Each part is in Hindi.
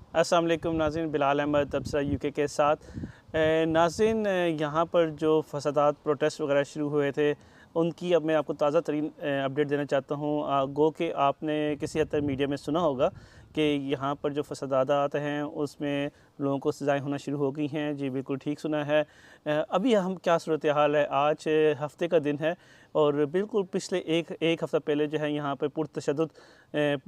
अस्सलाम वालेकुम नाज़रीन, बिलाल अहमद तबसरा यूके के साथ। नाज़रीन, यहाँ पर जो फसादात प्रोटेस्ट वगैरह शुरू हुए थे उनकी अब मैं आपको ताज़ा तरीन अपडेट देना चाहता हूँ। गो कि आपने किसी हद तक मीडिया में सुना होगा कि यहाँ पर जो फसादात हैं उसमें लोगों को सज़ाएँ होना शुरू हो गई हैं। जी बिल्कुल ठीक सुना है। अभी हम क्या सूरत हाल है, आज हफ़्ते का दिन है और बिल्कुल पिछले एक हफ़्ता पहले जो है यहाँ पर पुरतशद्दुद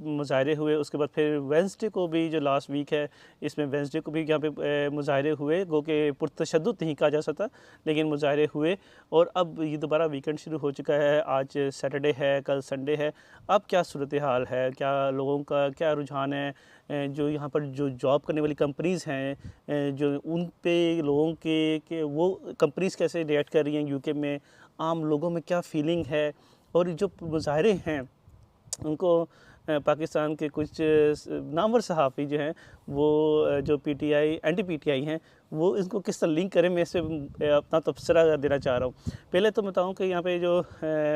मुज़ाहरे हुए। उसके बाद फिर वेडनेसडे को भी जो लास्ट वीक है इसमें वेडनेसडे को भी यहाँ पे मुज़ाहरे हुए, गो कि पुरतशद्दुद नहीं कहा जा सकता लेकिन मुज़ाहरे हुए। और अब ये दोबारा वीकेंड शुरू हो चुका है, आज सैटरडे है, कल संडे है। अब क्या सूरत हाल है, क्या लोगों का क्या रुझान है, जो यहाँ पर जो जॉब करने वाली कंपनीज़ हैं, जो उन पे लोगों के वो कंपनीज़ कैसे रिएक्ट कर रही हैं यूके में, आम लोगों में क्या फ़ीलिंग है। और जो मुज़ाहरे हैं उनको पाकिस्तान के कुछ नामवर सहाफ़ी जो हैं वो जो पीटीआई एंटी पीटीआई हैं वो इसको किस तरह लिंक करें, मैं इस पे अपना तबसरा देना चाह रहा हूँ। पहले तो बताऊँ कि यहाँ पे जो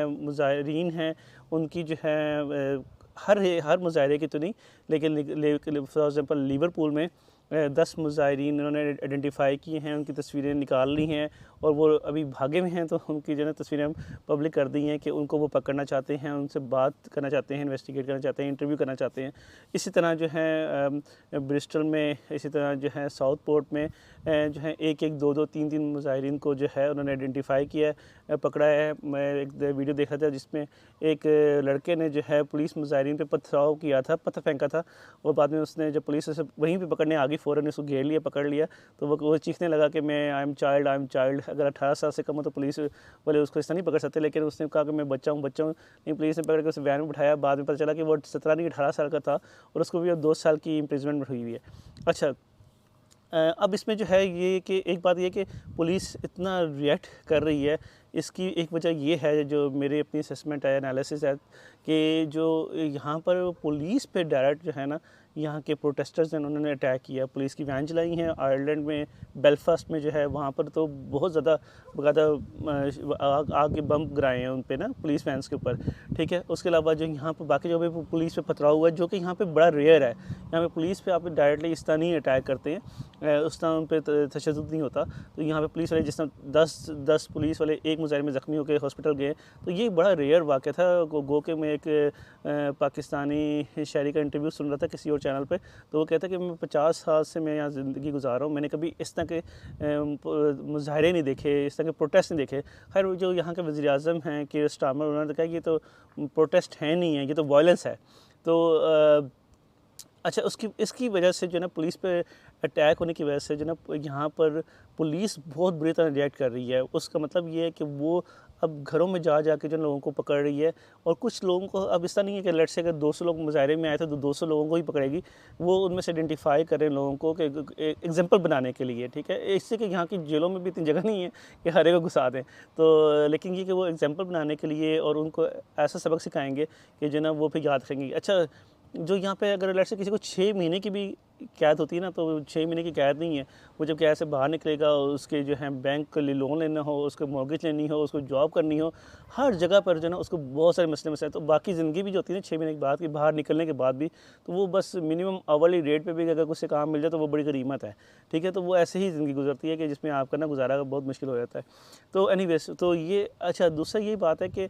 मुज़ाहिरीन हैं उनकी जो है हर मुज़ाहरे की तो नहीं लेकिन फॉर एग्ज़ाम्पल लिवरपूल में 10 मुज़ाहिरीन उन्होंने आइडेंटिफ़ाई किए हैं, उनकी तस्वीरें निकाल ली हैं और वो अभी भागे में हैं। तो उनकी जो है तस्वीरें हम पब्लिक कर दी हैं कि उनको वो पकड़ना चाहते हैं, उनसे बात करना चाहते हैं, इन्वेस्टिगेट करना चाहते हैं, इंटरव्यू करना चाहते हैं। इसी तरह जो है ब्रिस्टल में, इसी तरह जो है साउथ पोर्ट में जो है एक दो तीन मुज़ाहिरीन को जो है उन्होंने आइडेंटिफ़ाई किया है, पकड़ा है। मैं एक वीडियो देखा था जिसमें एक लड़के ने जो है पुलिस मुज़ाहिरीन पे पथराव किया था, पत्थर फेंका था और बाद में उसने जब पुलिस उसे वहीं पे पकड़ने आ गई फ़ौरन उसको घेर लिया, पकड़ लिया। तो वो चीखने लगा कि मैं आई एम चाइल्ड। अगर 18 साल से कम हो तो पुलिस वाले उसको इस तरह नहीं पकड़ सकते, लेकिन उसने कहा कि मैं बच्चा हूँ। नहीं, पुलिस ने पकड़ के उसे वैन में बिठाया। बाद में पता चला कि वो 17 नहीं 18 साल का था और उसको भी 2 साल की इम्प्रिजनमेंट हुई हुई है। अच्छा, अब इसमें जो है ये कि एक बात ये कि पुलिस इतना रिएक्ट कर रही है, इसकी एक वजह ये है जो मेरी अपनी असेसमेंट है, एनालिसिस है कि जो यहाँ पर पुलिस पे डायरेक्ट जो है ना, यहाँ के प्रोटेस्टर्स हैं उन्होंने अटैक किया, पुलिस की वैन चलाई हैं आयरलैंड में, बेलफास्ट में जो है वहाँ पर तो बहुत ज़्यादा बाकायदा आग के बम गिराए हैं उन पे ना, पुलिस वैन्स के ऊपर। ठीक है, उसके अलावा जो यहाँ पर बाकी जगह पे पुलिस पे पथराव हुआ है जो कि यहाँ पे बड़ा रेयर है। यहाँ पे पुलिस पे आप डायरेक्टली इस तरह नहीं अटैक करते हैं, उस तरह उन पर तशद्दुद नहीं होता। तो यहाँ पे पुलिस वाले जिस तरह 10 पुलिस वाले एक मुजाहिर में ज़ख्मी होकर हॉस्पिटल गए, तो ये बड़ा रेयर वाक़या था। गो के मैं एक पाकिस्तानी शायरी का इंटरव्यू सुन रहा था किसी और चैनल पे, तो वो कहता कि मैं 50 साल से मैं यहाँ ज़िंदगी गुजार रहा हूँ, मैंने कभी इस तरह के मुजाहरे नहीं देखे, इस तरह के प्रोटेस्ट नहीं देखे। खैर जो यहाँ के वज़ीर आज़म हैं कीर स्टारमर, उन्होंने कहा ये तो प्रोटेस्ट है नहीं है, ये तो वायलेंस है। तो अच्छा, उसकी इसकी वजह से जो है ना पुलिस पे अटैक होने की वजह से जो है ना यहाँ पर पुलिस बहुत बुरी तरह रिएक्ट कर रही है। उसका मतलब ये है कि वो अब घरों में जा के जो लोगों को पकड़ रही है और कुछ लोगों को अब ऐसा नहीं है कि लेट्स से अगर 200 लोग मुजाहरे में आए थे तो 200 लोगों को ही पकड़ेगी, वो उनमें से आइडेंटिफाई करें लोगों को कि एग्जाम्पल बनाने के लिए। ठीक है, इससे कि यहाँ की जेलों में भी इतनी जगह नहीं है कि हर एक को घुसा दें, तो लेकिन ये कि वो एग्जाम्पल बनाने के लिए और उनको ऐसा सबक सिखाएंगे कि जो ना वो फिर याद रखेंगे। अच्छा, जो यहाँ पे अगर लेट्स से किसी को 6 महीने की भी कैद होती है ना, तो 6 महीने की कैद नहीं है। वो जब कैद से बाहर निकलेगा, उसके जो है बैंक के लिए लोन लेना हो, उसको मॉर्गेज लेनी हो, उसको जॉब करनी हो, हर जगह पर जो है ना उसको बहुत सारे मसले तो बाकी ज़िंदगी भी जो होती है ना 6 महीने के बाद की, बाहर निकलने के बाद भी, तो वो बस मिनिमम आवरली रेट पे भी अगर कुछ से काम मिल जाए तो वो बड़ी गनीमत है। ठीक है, तो वो ऐसे ही ज़िंदगी गुजरती है कि जिसमें आपका ना गुजारा बहुत मुश्किल हो जाता है। तो एनीवेज़, तो ये अच्छा, दूसरा ये बात है कि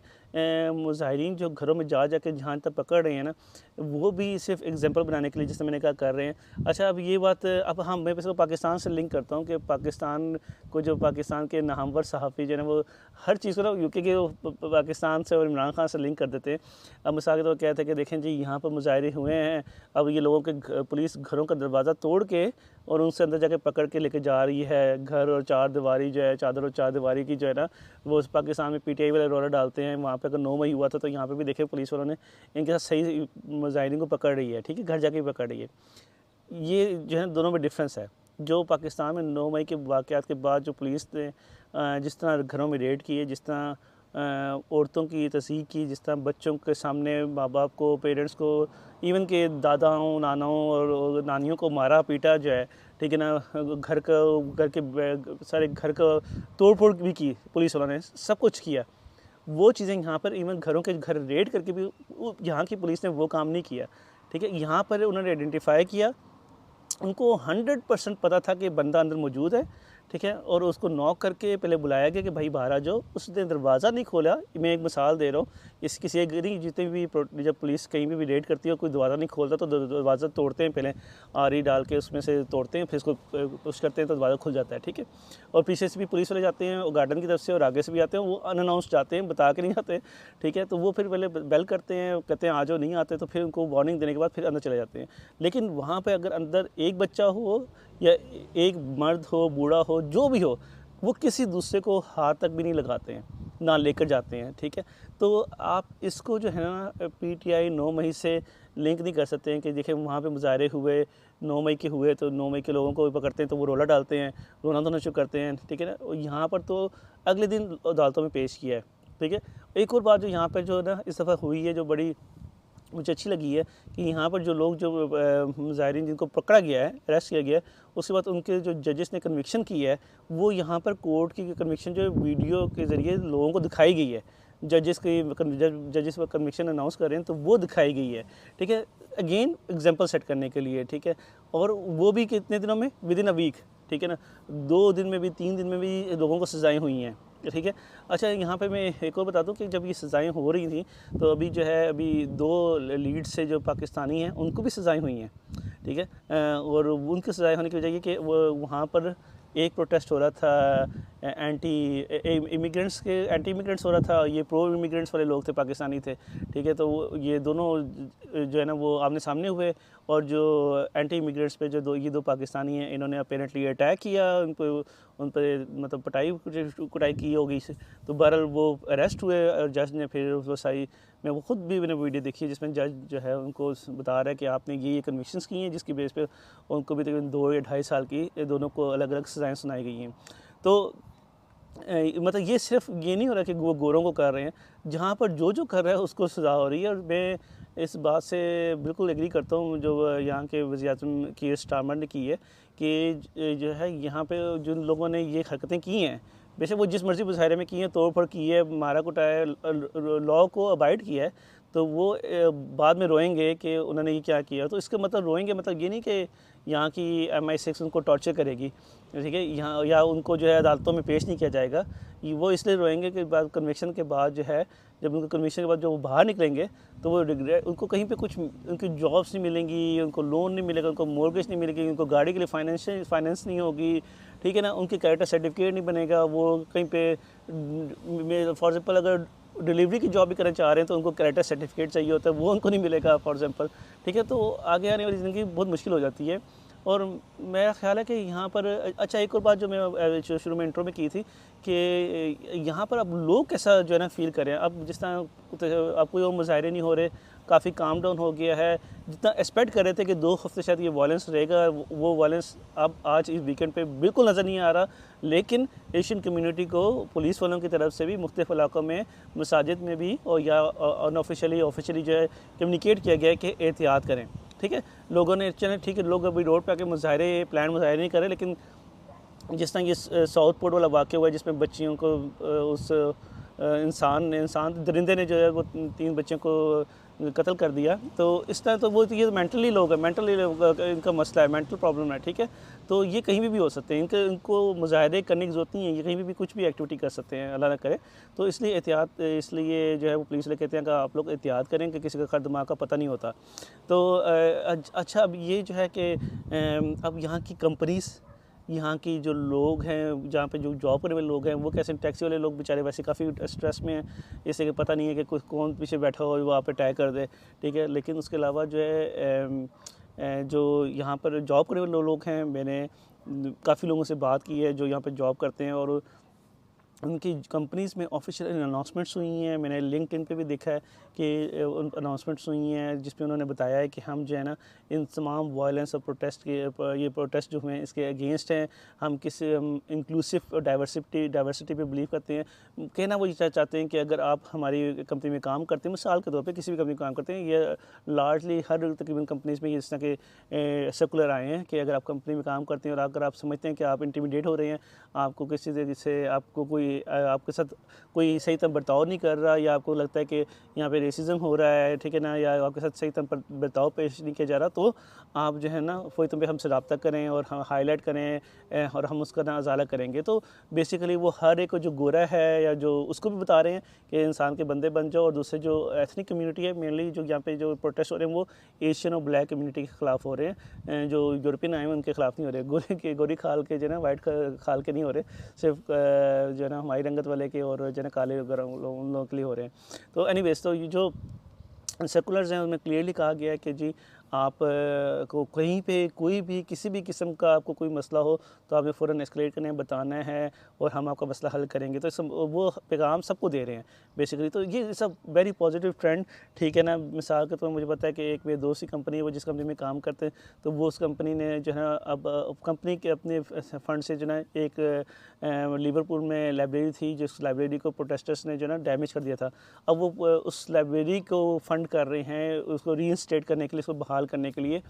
मुज़ाहिरीन जो घरों में जा के जहाँ तक पकड़ रहे हैं ना, वो भी सिर्फ एग्जाम्पल बनाने के लिए, जैसे मैंने कहा, कर रहे हैं। अच्छा, अब ये बात अब हाँ, मैं इसको पाकिस्तान से लिंक करता हूँ कि पाकिस्तान को जो पाकिस्तान के नामवर सहाफ़ी जो है वो हर चीज़ को ना यूके के पाकिस्तान से और इमरान खान से लिंक कर देते हैं। अब मिसाल के तौर कहते हैं कि देखें जी यहाँ पर मुजाहरे हुए हैं, अब ये लोगों के पुलिस घरों का दरवाज़ा तोड़ के और उनसे अंदर जाके पकड़ के लेके जा रही है। घर और चार दीवारी जो है, चादर और चार दीवारी की जो है ना, वो पाकिस्तान में पीटीआई वाले रोला डालते हैं। वहाँ पे अगर 9 मई हुआ था तो यहाँ पे भी देखे पुलिस वालों ने इनके साथ सही मुजाहिरीन को पकड़ रही है। ठीक है, घर जाके भी पकड़ रही है। ये जो है दोनों में डिफरेंस है। जो पाकिस्तान में 9 मई के वाक़यात के बाद जो पुलिस ने जिस तरह घरों में रेड किए, जिस तरह औरतों की तज़ीक़ की, जिस तरह बच्चों के सामने माँ बाप को, पेरेंट्स को, इवन के दादाओं, नानाओं और नानियों को मारा पीटा जो है, ठीक है ना, घर के सारे घर का तोड़ फोड़ भी की पुलिस वालों ने, सब कुछ किया। वो चीज़ें यहाँ पर इवन घरों के घर रेड करके भी यहाँ की पुलिस ने वो काम नहीं किया। ठीक है, यहाँ पर उन्होंने आइडेंटिफाई किया उनको 100% पता था कि बंदा अंदर मौजूद है, ठीक है, और उसको नॉक करके पहले बुलाया गया कि भाई बाहर आ जाओ। उसने दरवाज़ा नहीं खोला। मैं एक मिसाल दे रहा हूँ, इस किसी एक नहीं, जितने भी जब पुलिस कहीं भी रेड करती है कोई दरवाज़ा नहीं खोलता तो दरवाज़ा तोड़ते हैं, पहले आरी डाल के उसमें से तोड़ते हैं, फिर इसको पुश करते हैं तो दरवाज़ा खुल जाता है, ठीक है। और पीछे से भी पुलिस वाले जाते हैं और गार्डन की तरफ से, और आगे से भी आते हैं, वो अनअनाउंस जाते हैं, बता के नहीं जाते, ठीक है। तो वो फिर पहले बेल करते हैं, कहते हैं आ जाओ, नहीं आते तो फिर उनको वार्निंग देने के बाद फिर अंदर चले जाते हैं। लेकिन वहाँ पर अगर अंदर एक बच्चा हो या एक मर्द हो, बूढ़ा हो, जो भी हो, वो किसी दूसरे को हाथ तक भी नहीं लगाते हैं, ना लेकर जाते हैं, ठीक है। तो आप इसको जो है ना पीटीआई 9 मई से लिंक नहीं कर सकते हैं कि देखिए वहाँ पे मुजाहरे हुए 9 मई के हुए तो 9 मई के लोगों को पकड़ते हैं तो वो रोला डालते हैं, रोना धोना शुरू करते हैं, ठीक है ना। और यहाँ पर तो अगले दिन अदालतों में पेश किया है, ठीक है। एक और बात जो यहाँ पर जो है ना इस दफ़ा हुई है, जो बड़ी मुझे अच्छी लगी है कि यहाँ पर जो लोग जो मुजाहिरीन जिनको पकड़ा गया है, अरेस्ट किया गया है, उसके बाद उनके जो जजेस ने कन्विक्शन की है, वो यहाँ पर कोर्ट की कन्विक्शन जो वीडियो के ज़रिए लोगों को दिखाई गई है। जजेस पर कन्विक्शन अनाउंस कर रहे हैं तो वो दिखाई गई है, ठीक है, अगेन एग्जांपल सेट करने के लिए, ठीक है। और वो भी कितने दिनों में, विद इन अ वीक, ठीक है ना, 2 दिन में भी 3 दिन में भी लोगों को सज़ाएँ हुई हैं, ठीक है। अच्छा, यहाँ पे मैं एक और बता दूँ कि जब ये सज़ाएँ हो रही थी तो अभी जो है अभी 2 लीड से जो पाकिस्तानी हैं उनको भी सज़ाएँ हुई हैं, ठीक है। और उनकी सज़ाएँ होने की वजह ये कि वो वहाँ पर एक प्रोटेस्ट हो रहा था एंटी इमिग्रेंट्स हो रहा था, ये प्रो इमिग्रेंट्स वाले लोग थे, पाकिस्तानी थे, ठीक है। तो ये दोनों जो है ना वो आमने सामने हुए, और जो एंटी इमिग्रेंट्स पे जो ये दो पाकिस्तानी हैं, इन्होंने अपेरेंटली अटैक किया उन पर मतलब कुटाई की होगी। तो बहरहाल वो अरेस्ट हुए और जज ने फिर वो सारी, मैं वो खुद भी मैंने वीडियो देखी है जिसमें जज जो है उनको बता रहा है कि आपने ये कन्विक्शंस की हैं जिसकी बेस पे उनको भी तकरीबन 2 या 2.5 साल की दोनों को अलग अलग सज़ाएँ सुनाई गई हैं। तो मतलब ये सिर्फ ये नहीं हो रहा कि वो गोरों को कर रहे हैं, जहाँ पर जो कर रहा है उसको सज़ा हो रही है। और मैं इस बात से बिल्कुल एग्री करता हूँ जो यहाँ के वज़ीर-ए-आज़म कीर स्टारमर ने की है कि जो है यहाँ पे जिन लोगों ने ये हरकतें की हैं, बेशक वो जिस मर्ज़ी मुजाहरे में की है, तोड़ फोड़ की है, मारा कुटाया, लॉ को अबाइड किया है, तो वो बाद में रोएंगे कि उन्होंने ये क्या किया। तो इसका मतलब रोएंगे मतलब ये नहीं कि यहाँ की MI6 उनको टॉर्चर करेगी, ठीक है, यहाँ या उनको जो है अदालतों में पेश नहीं किया जाएगा। वो इसलिए रोएंगे कि बाद कन्विक्शन के बाद जो है, जब उनको कन्विक्शन के बाद जो वो बाहर निकलेंगे तो वो रिग्रेट, उनको कहीं पे कुछ उनकी जॉब्स नहीं मिलेंगी, उनको लोन नहीं मिलेगा, उनको मॉर्गेज नहीं मिलेगी, उनको गाड़ी के लिए फाइनेंस नहीं होगी, ठीक है ना, उनकी कैरेक्टर सर्टिफिकेट नहीं बनेगा, वो कहीं पे फॉर एग्ज़ाम्पल अगर डिलीवरी की जॉब भी करना चाह रहे हैं तो उनको कैरेक्टर सर्टिफिकेट चाहिए होता है, वो उनको नहीं मिलेगा फॉर एग्ज़ाम्पल, ठीक है। तो आगे आने वाली ज़िंदगी बहुत मुश्किल हो जाती है। और मेरा ख़्याल है कि यहाँ पर अच्छा एक और बात जो मैं शुरू में इंट्रो में की थी कि यहाँ पर अब लोग कैसा जो है ना फ़ील करें। अब जिस तरह अब कोई और मुज़ाहरे नहीं हो रहे, काफ़ी काम डाउन हो गया है। जितना एक्सपेक्ट कर रहे थे कि 2 हफ़्ते शायद ये वायलेंस रहेगा, वो वायलेंस अब आज इस वीकेंड पे बिल्कुल नज़र नहीं आ रहा। लेकिन एशियन कम्युनिटी को पुलिस वालों की तरफ से भी मुख्तलिफ़ इलाकों में, मसाजिद में भी और या अनऑफिशियली ऑफिशियली जो है कम्युनिकेट किया गया है कि एहतियात करें, ठीक है। लोगों ने चलें ठीक है, लोग अभी रोड पे आके प्लान मुज़ाहरे नहीं करें, लेकिन जिस तरह ये साउथ पोर्ट वाला वाक़या हुआ है जिसमें बच्चियों को उस दरिंदे ने जो है वो 3 बच्चों को कत्ल कर दिया। तो इस तरह तो वो ये मेंटली लोग हैं, इनका मसला है, मेंटल प्रॉब्लम है, ठीक है। तो ये कहीं भी हो सकते हैं, इनको मुजाहरे करने की ज़रूरत नहीं है, ये कहीं भी कुछ भी एक्टिविटी कर सकते हैं, अल्लाह ना करे। तो इसलिए जो है वो पुलिस वाले कहते हैं कि आप लोग एहतियात करें कि किसी का खैर दिमाग का पता नहीं होता। तो अच्छा, अब ये जो है कि अब यहाँ की कंपनीज़, यहाँ की जो लोग हैं, जहाँ पे जो जॉब करने वाले लोग हैं, वो कैसे, टैक्सी वाले लोग बेचारे वैसे काफ़ी स्ट्रेस में हैं, इससे कि पता नहीं है कि कौन पीछे बैठा हो वो आप पे अटैक कर दे, ठीक है। लेकिन उसके अलावा जो है जो यहाँ पर जॉब करने वाले लोग हैं, मैंने काफ़ी लोगों से बात की है जो यहाँ पर जॉब करते हैं, और उनकी कंपनीज़ में ऑफिशियल अनाउंसमेंट्स हुई हैं। मैंने लिंक्डइन पे भी देखा है कि उन अनाउंसमेंट्स हुई हैं जिसमें उन्होंने बताया है कि हम जो है ना इन तमाम वायलेंस और ये प्रोटेस्ट जो हुए हैं इसके अगेंस्ट हैं। हम इंक्लूसिव डाइवर्सिटी पे बिलीव करते हैं। कहना वो ये चाहते हैं कि अगर आप हमारी कंपनी में काम करते हैं, मिसाल के तौर पे किसी भी कंपनी में काम करते हैं, ये लार्जली हर तकरीबन कंपनीज़ में इस तरह के सर्कुलर आए हैं कि अगर आप कंपनी में काम करते हैं और अगर आप समझते हैं कि आप इंटिमिडेट हो रहे हैं, आपको किसी तरीके से आपको कोई कोई आपके साथ कोई सही तरह बर्ताव नहीं कर रहा, या आपको लगता है कि यहाँ पे रेसिज्म हो रहा है, ठीक है ना, या आपके साथ सही तरह बर्ताव पेश नहीं किया जा रहा, तो आप जो है ना फ़ौरी तौर पे हमसे रब्ता करें और हम हाईलाइट करें और हम उसका ना उजाला करेंगे। तो बेसिकली वो हर एक जो गोरा है या जो उसको भी बता रहे हैं कि इंसान के बंदे बन जाओ, और दूसरे जो एथनिक कम्युनिटी है मेनली जो यहाँ पे जो प्रोटेस्ट हो रहे हैं वो एशियन और ब्लैक कम्युनिटी के ख़िलाफ़ हो रहे हैं, जो यूरोपियन आए हैं उनके ख़िलाफ़ नहीं हो रहे, गोरी खाल के जो है ना वाइट खाल के नहीं हो रहे, सिर्फ जो है ना हमारी रंगत वाले के और जो है ना काले वगैरह उन लोगों के लिए हो रहे हैं। तो एनीवेज, तो ये जो सर्कुलर्स हैं उसमें क्लियरली कहा गया है कि जी आप को कहीं पे कोई भी किसी भी किस्म का आपको कोई मसला हो तो आपने फ़ौरन एस्केलेट करना है, बताना है और हम आपका मसला हल करेंगे। तो वो पैगाम सबको दे रहे हैं बेसिकली। तो ये सब वेरी पॉजिटिव ट्रेंड, ठीक है ना। मिसाल के तौर पर मुझे पता है कि एक मेरी दोस्त की कंपनी है, वो जिस कंपनी में काम करते हैं, तो वो उस कंपनी ने जो है अब कंपनी के अपने फ़ंड से जो है एक लिवरपूल में लाइब्रेरी थी, जिस लाइब्रेरी को प्रोटेस्टर्स ने जो है ना डैमेज कर दिया था। अब वो उस लाइब्रेरी को फ़ंड कर रहे हैं, उसको रीइंस्टेट करने के लिए, उसको बहाल करने के लिए,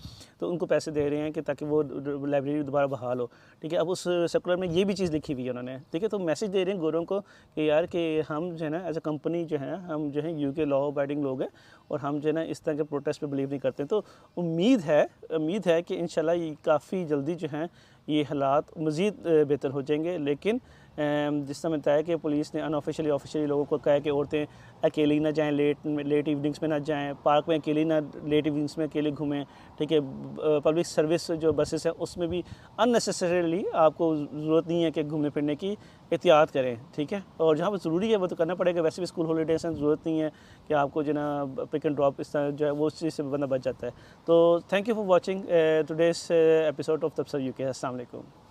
तो उनको पैसे दे रहे हैं कि ताकि वो लाइब्रेरी दोबारा बहाल हो, ठीक है। अब उस सर्कुलर में ये भी चीज़ लिखी हुई है उन्होंने, ठीक है। तो मैसेज दे रहे हैं गोरों को कि यार कि हम जो है ना एज अ कंपनी जो है हम जो है यूके लॉ अबाइडिंग लोग हैं और हम जो है ना इस तरह के प्रोटेस्ट पे बिलीव नहीं करते। तो उम्मीद है कि इंशाल्लाह ये काफ़ी जल्दी जो है ये हालात मज़ीद बेहतर हो जाएंगे। लेकिन जिस समय बताया कि पुलिस ने अनऑफिशियली ऑफिशियली लोगों को कहा है कि औरतें अकेली ना जाएं, लेट इवनिंग्स में ना जाएं, पार्क में अकेली ना लेट इवनिंग्स में अकेले घूमें, ठीक है। पब्लिक सर्विस जो बसेस हैं उसमें भी अननेसेसरीली आपको ज़रूरत नहीं है कि घूमने फिरने की, एहतियात करें, ठीक है। और जहाँ पर ज़रूरी है वो तो करना पड़ेगा, वैसे भी स्कूल हॉलीडेज़ हैं, ज़रूरत नहीं है कि आपको जो ना पिक एंड ड्रॉप इस तरह जो है वो उस चीज़ से बंदा बच जाता है। तो thank you for watching today's episode of Tabsara UK. अस्सलाम वालेकुम।